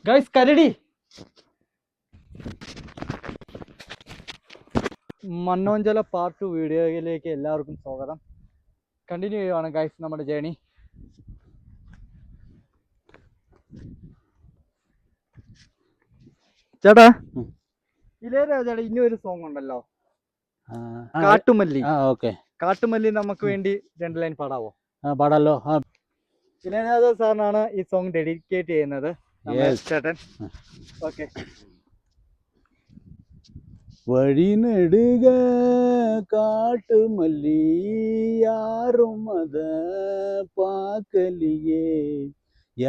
Guys കരടി മണ്ണോഞ്ചല part 2 വീഡിയോയിലേക്ക് എല്ലാവർക്കും സ്വാഗതം. കണ്ടിന്യൂ ചെയ്യുവാണ് ഗൈസ് നമ്മുടെ ജേണി. ചേട്ടാ ഇളയരാജയുടെ ഇനി ഒരു സോങ് ഉണ്ടല്ലോ, കാട്ടുമല്ലി. കാട്ടുമല്ലി നമുക്ക് വേണ്ടി 2 ലൈൻ പാടാവോ? പാടാലോ. ഇളയരാജ സാറിനാണ് ഈ സോങ് ഡെഡിക്കേറ്റ് ചെയ്യുന്നത് ചേട്ടൻ. ഓക്കെ. വഴിനെടുക காட்டுமல்லி யாரும் அத பார்க்கலையே,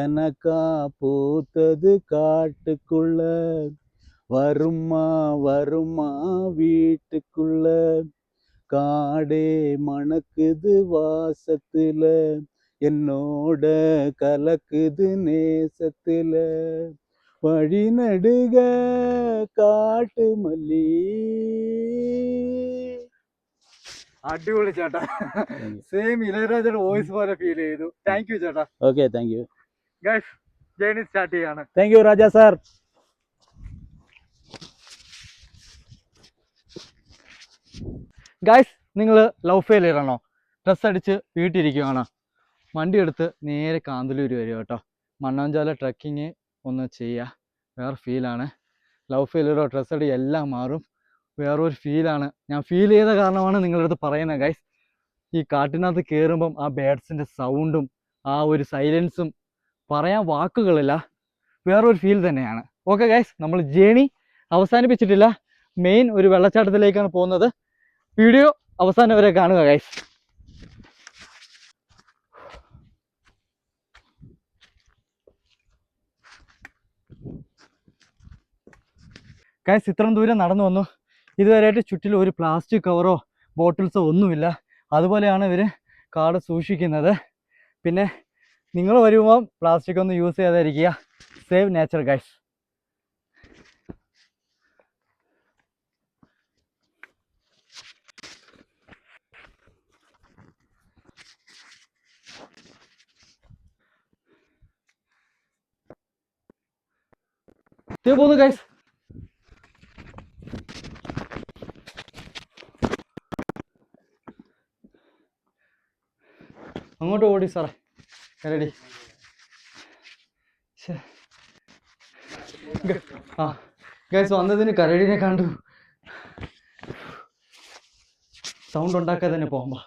எனக்கா பூத்தது காட்டுக்குள்ள, வருமா வருமா வீட்டுக்குள்ள, காடே மணக்குது வாசத்துல, என்னோட கலக்குது நேசத்துல, വഴിനടുക കാട്ടുമല്ലി. അടിപൊളി ചേട്ടാ, സെയിം ഇളയരാജയുടെ വോയിസ് പോലെ ഫീൽ ചെയ്തു. താങ്ക് യു ചേട്ടാ. Okay, thank you guys. Journey start ചെയ്യാണ്. Thank you Raja sir. Guys, നിങ്ങൾ ലവ് ഫെയിലിയർ ആണോ? ഡ്രസ് അടിച്ച് വീട്ടിലിരിക്കുകയാണോ? വണ്ടി എടുത്ത് നേരെ കാന്തല്ലൂർ വരിക കേട്ടോ. മണ്ണോഞ്ചാല ട്രക്കിങ് ഒന്ന് ചെയ്യുക. വേറെ ഫീലാണ്. ലവ് ഫെയിലിയറോ ഡ്രസ് അടി എല്ലാം മാറും. വേറൊരു ഫീലാണ്. ഞാൻ ഫീൽ ചെയ്ത കാരണമാണ് നിങ്ങളുടെ അടുത്ത് പറയുന്നത് ഗൈസ്. ഈ കാട്ടിനകത്ത് കയറുമ്പം ആ ബേഡ്സിൻ്റെ സൗണ്ടും ആ ഒരു സൈലൻസും പറയാൻ വാക്കുകളില്ല. വേറൊരു ഫീൽ തന്നെയാണ്. ഓക്കെ ഗൈസ്, നമ്മൾ ജേണി അവസാനിപ്പിച്ചിട്ടില്ല. മെയിൻ ഒരു വെള്ളച്ചാട്ടത്തിലേക്കാണ് പോകുന്നത്. വീഡിയോ അവസാനം വരെ കാണുക ഗൈസ്. ഗൈസ്, ഇത്രയും ദൂരം നടന്നു വന്നു. ഇതുവരെയായിട്ട് ചുറ്റിലും ഒരു പ്ലാസ്റ്റിക് കവറോ ബോട്ടിൽസോ ഒന്നുമില്ല. അതുപോലെയാണ് ഇവർ കാട് സൂക്ഷിക്കുന്നത്. പിന്നെ നിങ്ങൾ വരുമ്പോൾ പ്ലാസ്റ്റിക് ഒന്നും യൂസ് ചെയ്യാതിരിക്കുക. Save nature guys. പോന്നു ഗൈസ്. അങ്ങോട്ട് ഓടി സാറേ. കരടി. ആ ഗൈസ്, വന്നതിന് കരടിനെ കണ്ടു. സൗണ്ട് ഉണ്ടാക്കാതെ തന്നെ പോകുമ്പോ